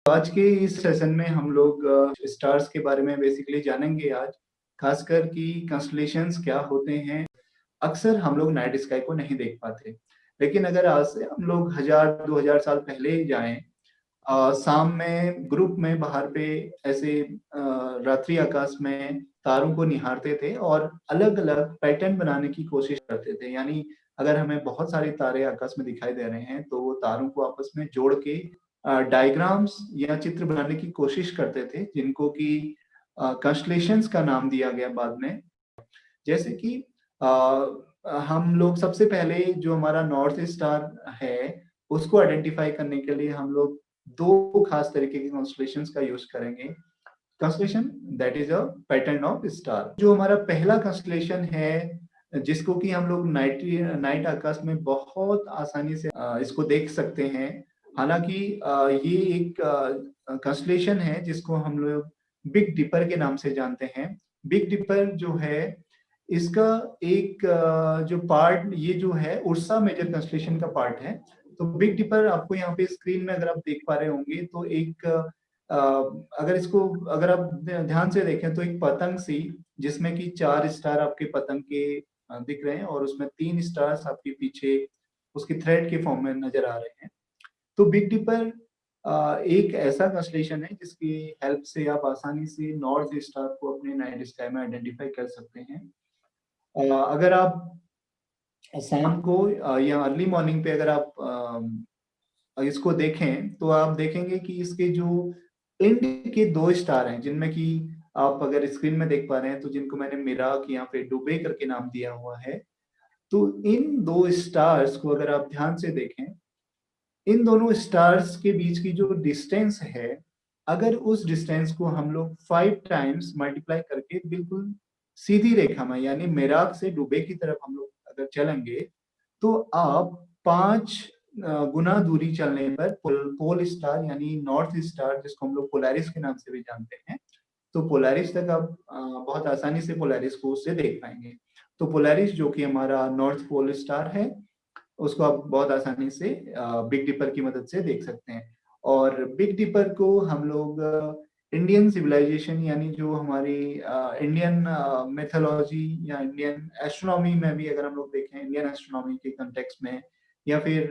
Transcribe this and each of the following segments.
आज के इस सेशन में हम लोग स्टार्स के बारे में बेसिकली जानेंगे आज, खासकर कि कंस्टेलेशंस क्या होते हैं। अक्सर हम लोग नाइट स्काई को नहीं देख पाते, लेकिन अगर आज से हम लोग 1000-2000 साल पहले जाएं, शाम में ग्रुप में बाहर पे ऐसे रात्रि आकाश में तारों को निहारते थे और अलग-अलग पैटर्न बनाने की कोशिश करते थे। यानी अगर हमें बहुत सारे तारे आकाश में दिखाई दे रहे हैं, तो वो तारों को आपस में जोड़ के डायग्राम्स या चित्र बनाने की कोशिश करते थे, जिनको कि कंस्टेलेशंस का नाम दिया गया बाद में। जैसे कि हम लोग सबसे पहले जो हमारा नॉर्थ स्टार है, उसको आइडेंटिफ़ाई करने के लिए हम लोग 2 खास तरीके के कंस्टेलेशंस का यूज़ करेंगे। Constellation that is a pattern of star. जो हमारा पहला कंस्टेलेशन है, जिसको कि हम लोग नाइट आकाश में बहुत आसानी से इसको देख सकते हैं। हालाँकि ये एक कंस्टेलेशन है जिसको हम लोग बिग डिपर के नाम से जानते हैं। बिग डिपर जो है, इसका एक जो पार्ट ये जो है उर्सा मेजर कंस्टेलेशन का पार्ट है। तो बिग डिपर आपको यहाँ पे स्क्रीन में अगर आप देख पा रहे होंगे, तो एक अगर आप ध्यान से देखें तो एक पतंग सी, जिसमें कि 4 स्टार आपके पतंग के दिख रहे हैं और उसमें 3 स्टार्स आपके पीछे उसकी थ्रेड के फॉर्म में नज़र आ रहे हैं। तो बिग डिपर एक ऐसा कंस्टेलेशन है जिसकी हेल्प से आप आसानी से नॉर्थ स्टार को अपने नाइट स्काई में आइडेंटिफ़ाई कर सकते हैं। अगर आप शाम को या अर्ली मॉर्निंग पे अगर आप इसको देखें, तो आप देखेंगे कि इसके जो एंड के 2 स्टार हैं, जिनमें कि आप अगर स्क्रीन में देख पा रहे हैं, तो जिनको मैंने मिराक या फिर डुबे करके नाम दिया हुआ है। तो इन 2 स्टार्स को अगर आप ध्यान से देखें, इन दोनों स्टार्स के बीच की जो डिस्टेंस है, अगर उस डिस्टेंस को हम लोग 5 टाइम्स मल्टीप्लाई करके बिल्कुल सीधी रेखा में, यानी मेराक से डुबे की तरफ हम लोग अगर चलेंगे, तो आप 5 गुना दूरी चलने पर पोल स्टार यानी नॉर्थ स्टार, जिसको हम लोग पोलैरिस के नाम से भी जानते हैं, तो पोलैरिस तक आप बहुत आसानी से पोलैरिस को उससे देख पाएँगे। तो पोलैरिस जो कि हमारा नॉर्थ पोल स्टार है, उसको आप बहुत आसानी से बिग डिपर की मदद से देख सकते हैं। और बिग डिपर को हम लोग इंडियन सिविलाइजेशन, यानी जो हमारी इंडियन मिथोलॉजी या इंडियन एस्ट्रोनॉमी में भी अगर हम लोग देखें, इंडियन एस्ट्रोनॉमी के कॉन्टेक्स्ट में, या फिर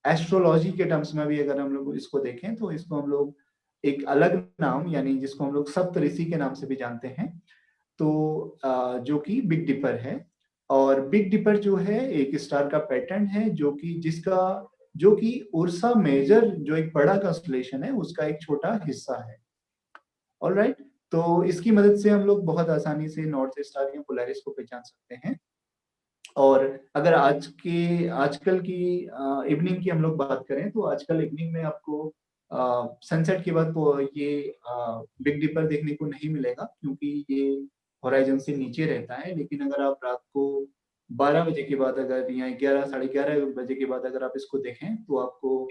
एस्ट्रोलॉजी के टर्म्स में भी अगर हम लोग इसको देखें, तो इसको हम लोग एक अलग नाम, यानी जिसको हम लोग सप्तऋषि के नाम से भी जानते हैं, तो जो कि बिग डिपर है। और बिग डिपर जो है एक स्टार का पैटर्न है, जो कि उर्सा मेजर जो एक बड़ा कंस्टेलेशन है, उसका एक छोटा हिस्सा है। ऑलराइट, तो इसकी मदद से हम लोग बहुत आसानी से नॉर्थ स्टार या पोलैरिस को पहचान सकते हैं। और अगर आजकल की इवनिंग की हम लोग बात करें, तो आजकल इवनिंग में आपको सनसेट के बाद तो ये बिग डिपर देखने को नहीं मिलेगा, क्योंकि ये होराइज़न से नीचे रहता है। लेकिन अगर आप रात को 12 बजे के बाद अगर या 11 साढ़े 11 बजे के बाद अगर आप इसको देखें, तो आपको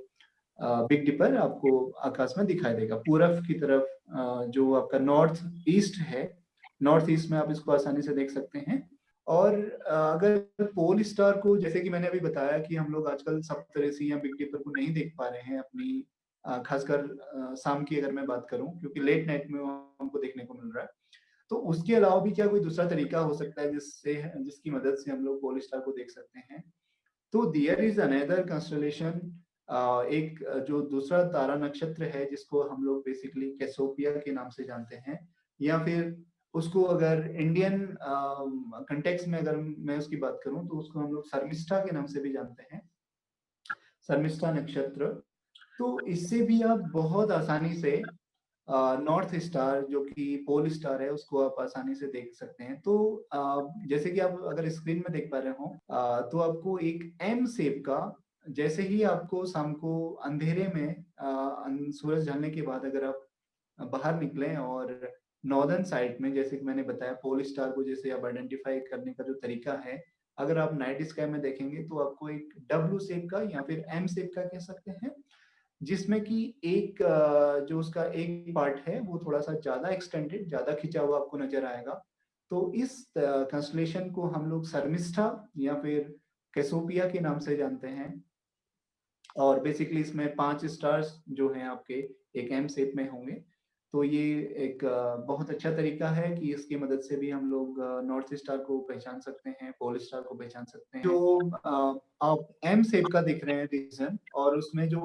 बिग डिपर आपको आकाश में दिखाई देगा। पूरब की तरफ जो आपका नॉर्थ ईस्ट है, नॉर्थ ईस्ट में आप इसको आसानी से देख सकते हैं। और अगर पोल स्टार को, जैसे कि मैंने अभी बताया कि हम लोग आजकल सप्तऋषि या बिग डिपर को नहीं देख पा रहे हैं अपनी खासकर शाम की अगर मैं बात करूँ, क्योंकि लेट नाइट में वो हमको देखने को मिल रहा है। तो उसके अलावा भी क्या कोई दूसरा तरीका हो सकता है जिसकी मदद से हम लोग पोल स्टार को देख सकते हैं? तो देयर इज़ अनदर कंस्टेलेशन, एक जो दूसरा तारा नक्षत्र है, जिसको हम लोग बेसिकली कैसियोपिया के नाम से जानते हैं, या फिर उसको अगर इंडियन कॉन्टेक्स्ट में अगर मैं उसकी बात करूँ, तो उसको हम लोग शर्मिष्ठा के नाम से भी जानते हैं, शर्मिष्ठा नक्षत्र। तो इससे भी आप बहुत आसानी से नॉर्थ स्टार जो कि पोल स्टार है, उसको आप आसानी से देख सकते हैं। तो जैसे कि आप अगर स्क्रीन में देख पा रहे हो, तो आपको एक एम शेप का, जैसे ही आपको शाम को अंधेरे में सूरज ढलने के बाद अगर आप बाहर निकलें और नॉर्दर्न साइड में, जैसे कि मैंने बताया पोल स्टार को जैसे आप आइडेंटिफाई करने का जो तरीका है, अगर आप नाइट स्काई में देखेंगे, तो आपको एक डब्ल्यू शेप का या फिर एम शेप का कह सकते हैं, जिसमें कि एक जो उसका एक पार्ट है वो थोड़ा-सा ज़्यादा एक्सटेंडेड, ज़्यादा खिंचा हुआ आपको नज़र आएगा। तो इस कंस्टेलेशन को हम लोग शर्मिष्ठा या फिर कैसियोपिया के नाम से जानते हैं। और बेसिकली इसमें 5 स्टार्स जो हैं आपके एक एम शेप में होंगे। तो ये एक बहुत अच्छा तरीका है कि इसकी मदद से भी हम लोग नॉर्थ स्टार को पहचान सकते हैं, पोल स्टार को पहचान सकते हैं। जो आप एम शेप का देख रहे हैं रीजन, और उसमें जो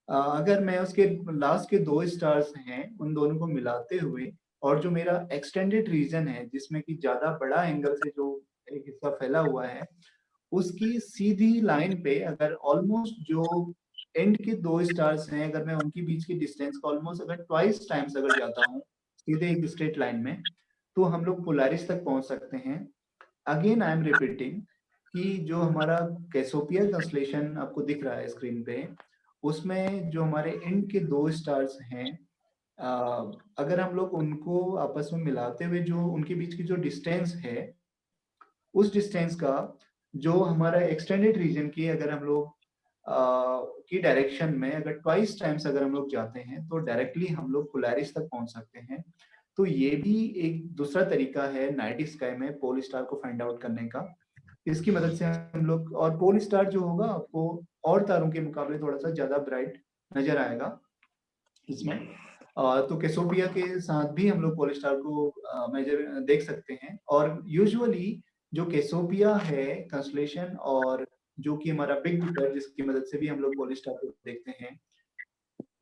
अगर मैं उसके लास्ट के 2 स्टार्स हैं, उन दोनों को मिलाते हुए और जो मेरा एक्सटेंडेड रीजन है, जिसमें कि ज़्यादा बड़ा एंगल से जो एक हिस्सा फैला हुआ है, उसकी सीधी लाइन पे अगर ऑलमोस्ट जो एंड के 2 स्टार्स हैं, अगर मैं उनके बीच की डिस्टेंस को ऑलमोस्ट अगर ट्वाइस टाइम्स अगर जाता हूँ, सीधे एक स्ट्रेट लाइन में, तो हम लोग पोलैरिस तक पहुँच सकते हैं। अगेन आई एम रिपीटिंग कि जो हमारा कैसियोपेया कंस्टेलेशन आपको दिख रहा है स्क्रीन पे, उसमें जो हमारे एंड के 2 स्टार्स हैं, अ, अगर हम लोग उनको आपस में मिलाते हुए जो उनके बीच की जो डिस्टेंस है, उस डिस्टेंस का जो हमारा एक्सटेंडेड रीजन की अगर हम लोग की डायरेक्शन में अगर ट्वाइस टाइम्स अगर हम लोग जाते हैं, तो डायरेक्टली हम लोग पोलैरिस तक पहुंच सकते हैं। तो ये भी एक दूसरा तरीका है नाइट स्काई में पोल स्टार को फाइंड आउट करने का। इसकी मदद से हम लोग, और पोल स्टार जो होगा आपको और तारों के मुकाबले थोड़ा-सा ज़्यादा ब्राइट नज़र आएगा इसमें। तो कैसियोपेया के साथ भी हम लोग पोल स्टार को मेजर देख सकते हैं, और यूजुअली जो कैसियोपेया है कंस्टेलेशन, और जो कि हमारा बिग डिपर जिसकी मदद से भी हम लोग पोल स्टार को देखते हैं,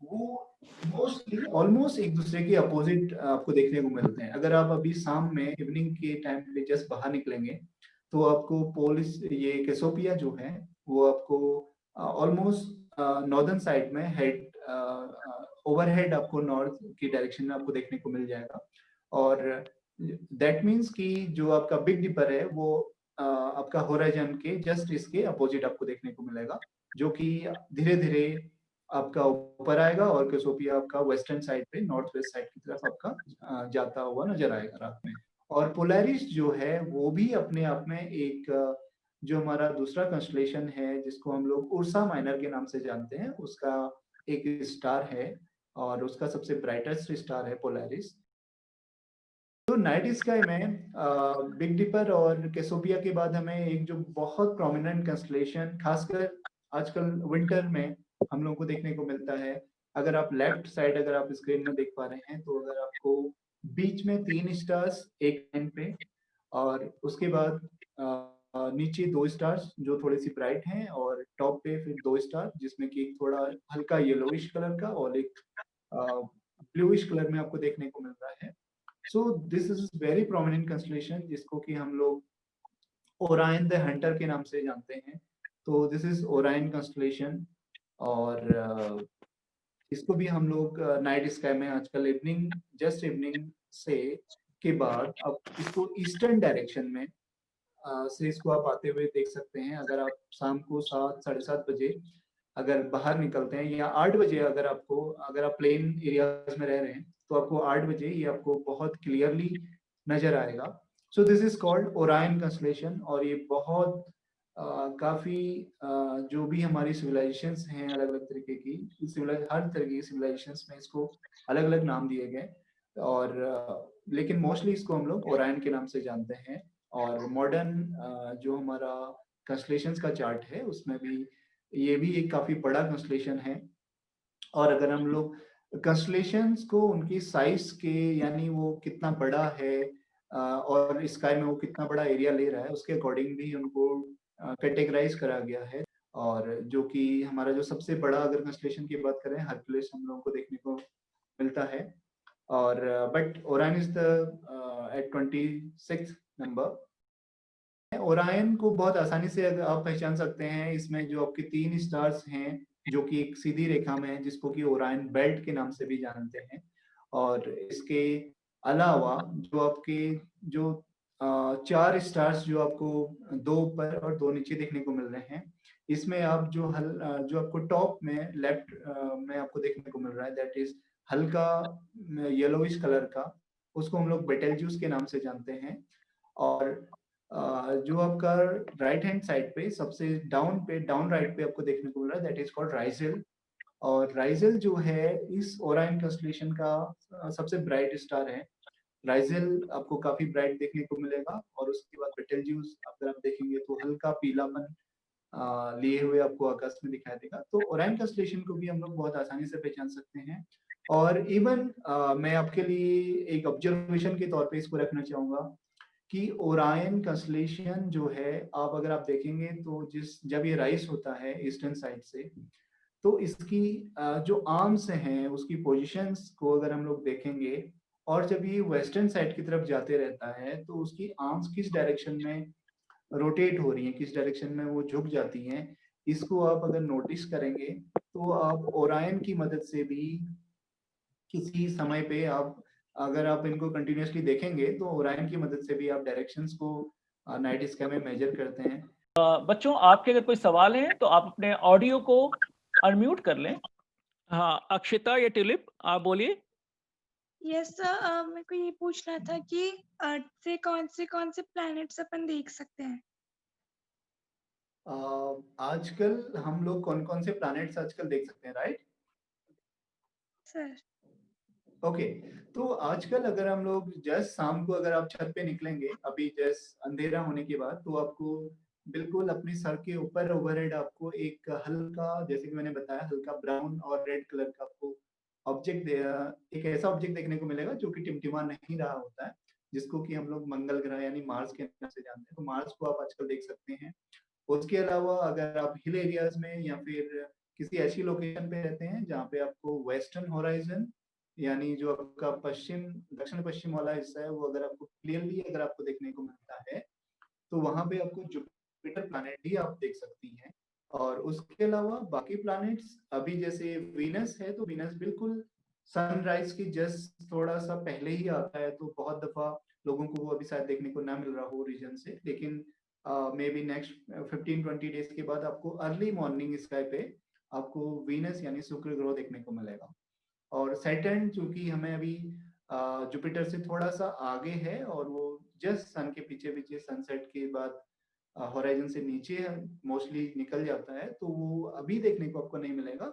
वो मोस्टली ऑलमोस्ट एक दूसरे के अपोजिट आपको देखने को मिलते हैं। अगर आप अभी शाम में इवनिंग के टाइम पे जस्ट बाहर निकलेंगे, तो आपको पोलिस ये कैसियोपेया जो है, वो आपको ऑलमोस्ट नॉर्दर्न साइड में ओवरहेड आपको नॉर्थ की डायरेक्शन में आपको देखने को मिल जाएगा। और दैट मीन्स कि जो आपका बिग डिपर है, वो आपका होराइजन के जस्ट इसके अपोजिट आपको देखने को मिलेगा, जो कि धीरे-धीरे आपका ऊपर आएगा, और कैसियोपेया आपका वेस्टर्न साइड पे नॉर्थ वेस्ट साइड की तरफ आपका जाता हुआ नज़र आएगा रात में। और पोलैरिस जो है, वो भी अपने आप में एक जो हमारा दूसरा कंस्टेलेशन है, जिसको हम लोग उर्सा माइनर के नाम से जानते हैं, उसका एक स्टार है, और उसका सबसे ब्राइटेस्ट स्टार है पोलैरिस। तो नाइट स्काई में बिग डिपर और कैसियोपेया के बाद हमें एक जो बहुत प्रोमिनेंट कंस्टेलेशन खासकर आजकल विंटर में हम लोगों को देखने को मिलता है। अगर आप लेफ्ट साइड अगर आप स्क्रीन में देख पा रहे हैं, तो अगर आपको बीच में 3 स्टार्स एक लाइन पे, और उसके बाद नीचे 2 स्टार्स जो थोड़ी-सी ब्राइट हैं, और टॉप पे फिर 2 स्टार जिसमें कि एक थोड़ा हल्का येलोविश कलर का और एक अ, ब्लूइश कलर में आपको देखने को मिल रहा है। So this is very prominent constellation, जिसको कि हम लोग ओरायन द हंटर के नाम से जानते हैं। तो दिस इज ओरायन कंस्टेलेशन, और इसको भी हम लोग नाइट स्काई में आजकल इवनिंग, जस्ट इवनिंग से के बाद अब इसको ईस्टर्न डायरेक्शन में से इसको आप आते हुए देख सकते हैं। अगर आप शाम को 7 साढ़े 7 बजे अगर बाहर निकलते हैं, या 8 बजे अगर आप प्लेन एरियाज़ में रह रहे हैं, तो आपको 8 बजे ये आपको बहुत क्लियरली नज़र आएगा। So this is called Orion constellation, और ये बहुत काफ़ी जो भी हमारी सिविलाइजेशंस हैं अलग-अलग तरीके की, हर तरह की सिविलाइजेशंस में इसको अलग-अलग नाम दिए गए, और लेकिन मोस्टली इसको हम लोग ओरायन के नाम से जानते हैं। और मॉडर्न जो हमारा कंस्टेलेशंस का चार्ट है, उसमें भी ये भी एक काफ़ी बड़ा कंस्टेलेशन है। और अगर हम लोग कंस्टेलेशंस को उनकी साइज़ के, यानी वो कितना बड़ा है और स्काई में वो कितना बड़ा एरिया ले रहा है, उसके अकॉर्डिंग भी उनको कैटेगराइज़ करा गया है। और जो कि हमारा जो सबसे बड़ा अगर कंस्टेलेशन की बात करें, हर्कुलस हम लोगों को देखने को मिलता है। और but iron is the at 26th number. Iron को बहुत आसानी से अगर आप पहचान सकते हैं, इसमें जो आपके 3 स्टार्स हैं, जो कि एक सीधी रेखा में है, जिसको कि ओरायन बेल्ट के नाम से भी जानते हैं। और इसके अलावा जो आपके जो 4 स्टार्स जो आपको 2 ऊपर और 2 नीचे देखने को मिल रहे हैं, इसमें आप जो आपको टॉप में लेफ्ट में आपको देखने को मिल रहा है, दैट इज़ हल्का येलोइश कलर का, उसको हम लोग बेटेल्जूस के नाम से जानते हैं। और जो आपका राइट हैंड साइड पे सबसे डाउन राइट पे आपको देखने को मिल रहा है, दैट इज कॉल्ड राइज़ेल। और राइज़ेल जो है इस ओरायन कंस्टेलेशन का सबसे ब्राइट स्टार है। राइज़ेल आपको काफ़ी ब्राइट देखने को मिलेगा, और उसके बाद बेटेल्जूस अगर आप देखेंगे तो हल्का पीलापन लिए हुए आपको आकाश में दिखाई देगा। तो ओरायन कंस्टेलेशन को भी हम लोग बहुत आसानी से पहचान सकते हैं। और इवन मैं आपके लिए एक ऑब्जर्वेशन के तौर पे इसको रखना चाहूँगा कि ओरायन कंस्टेलेशन जो है, अगर आप देखेंगे तो जब ये राइज़ होता है ईस्टर्न साइड से, तो इसकी जो आर्म्स हैं, उसकी पोज़ीशंस को अगर हम लोग देखेंगे और जब ये वेस्टर्न साइड की तरफ जाते रहता है, तो उसकी आर्म्स किस डायरेक्शन में रोटेट हो रही हैं, किस डायरेक्शन में वो झुक जाती हैं, इसको आप अगर नोटिस करेंगे, तो आप ओरायन की मदद से भी किसी समय पे अगर आप इनको कंटिन्यूअसली देखेंगे, तो ओरायन की मदद से भी आप डायरेक्शंस को नाइट स्काई में मेजर करते हैं। बच्चों, आपके अगर कोई सवाल हैं तो आप अपने ऑडियो को अनम्यूट कर लें। हाँ, अक्षिता या ट्यूलिप, आप बोलिए। यस सर, मेरे को ये पूछना था कि अर्थ से कौन से प्लैनेट्स अपन देख सकते हैं? आजकल हम लोग कौन-कौन से प्लैनेट्स आजकल देख सकते हैं, राइट? सर ओके, तो आजकल अगर हम लोग जस्ट शाम को अगर आप छत पे निकलेंगे, अभी जस्ट अंधेरा होने के बाद, तो आपको बिल्कुल अपने सर के ऊपर ओवरहेड आपको एक हल्का, जैसे कि मैंने बताया, हल्का ब्राउन और रेड कलर का आपको एक ऐसा ऑब्जेक्ट देखने को मिलेगा जो कि टिमटिमा नहीं रहा होता है, जिसको कि हम लोग मंगल ग्रह यानी मार्स के नाम से जानते हैं। तो मार्स को आप आजकल देख सकते हैं। उसके अलावा अगर आप हिल एरियाज़ में या फिर किसी ऐसी लोकेशन पे रहते हैं जहाँ पे आपको वेस्टर्न होराइज़न यानी जो आपका दक्षिण-पश्चिम वाला हिस्सा है, वो अगर आपको क्लियरली अगर आपको देखने को मिलता है, तो वहाँ पे आपको जुपिटर प्लैनेट ही आप देख सकती हैं। और उसके अलावा बाकी प्लैनेट्स अभी जैसे वीनस है, तो वीनस बिल्कुल सनराइज़ की जस्ट थोड़ा-सा पहले ही आता है, तो बहुत दफ़ा लोगों को वो अभी शायद देखने को ना मिल रहा हो रीजन से। लेकिन मेबी नेक्स्ट 15-20 डेज़ के बाद आपको अर्ली मॉर्निंग स्काई पे आपको वीनस यानी शुक्र ग्रह देखने को मिलेगा। और सैटर्न चूँकि हमें अभी जुपिटर से थोड़ा-सा आगे है और वो जस्ट सन के पीछे-पीछे सनसेट के बाद होराइज़न से नीचे मोस्टली निकल जाता है, तो वो अभी देखने को आपको नहीं मिलेगा।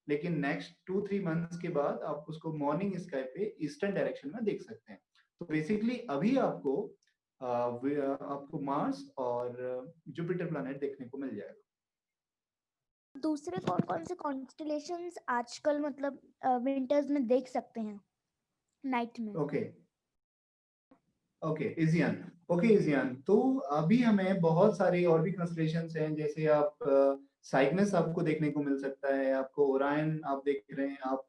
लेकिन नेक्स्ट 2-3 मंथ्स के बाद आप उसको मॉर्निंग स्काई पे ईस्टर्न डायरेक्शन में देख सकते हैं। तो बेसिकली अभी आपको मार्स और जुपिटर प्लैनेट देखने को मिल जाएगा। दूसरे कौन-कौन से कॉन्स्टेलेशंस आजकल मतलब विंटर्स में देख सकते हैं नाइट में? ओके, इज़ियान। तो अभी हमें बहुत सारी और भी कंस्टेलेशंस हैं, जैसे साइग्नस आपको देखने को मिल सकता है, आपको ओरायन आप देख रहे हैं, आप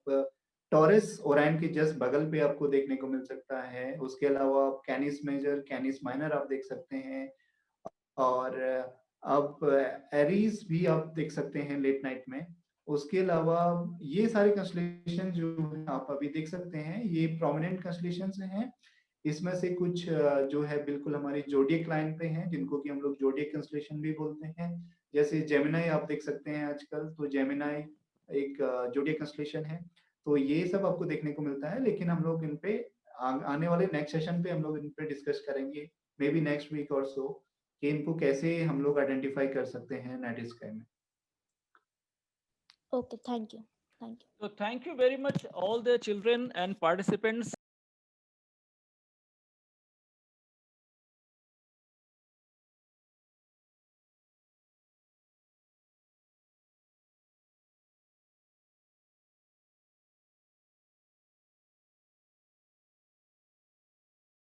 टॉरस ओरायन के जस्ट बगल पे आपको देखने को मिल सकता है। उसके अलावा आप कैनिस मेजर, कैनिस माइनर आप देख सकते हैं और आप एरीज़ भी आप देख सकते हैं लेट नाइट में। उसके अलावा ये सारे कंस्टेलेशन जो हैं आप अभी देख सकते हैं, ये प्रोमिनेंट कंस्टेलेशंस हैं। इसमें से कुछ जो है बिल्कुल हमारी ज़ोडिएक लाइन पे हैं, जिनको कि हम लोग ज़ोडिएक कंस्टेलेशन भी बोलते हैं। जैसे जेमिनी आप देख सकते हैं आजकल, तो जेमिनी एक ज़ोडिएक कंस्टेलेशन है। तो ये सब आपको देखने को मिलता है, लेकिन हम लोग इन पे आने वाले नेक्स्ट सेशन पे हम लोग इन पे डिस्कस करेंगे, मेबी नेक्स्ट वीक और सो, कि इनको कैसे हम लोग आइडेंटिफ़ाई कर सकते हैं नाइट स्काई में। Okay, thank you. So thank you very much all the children and participants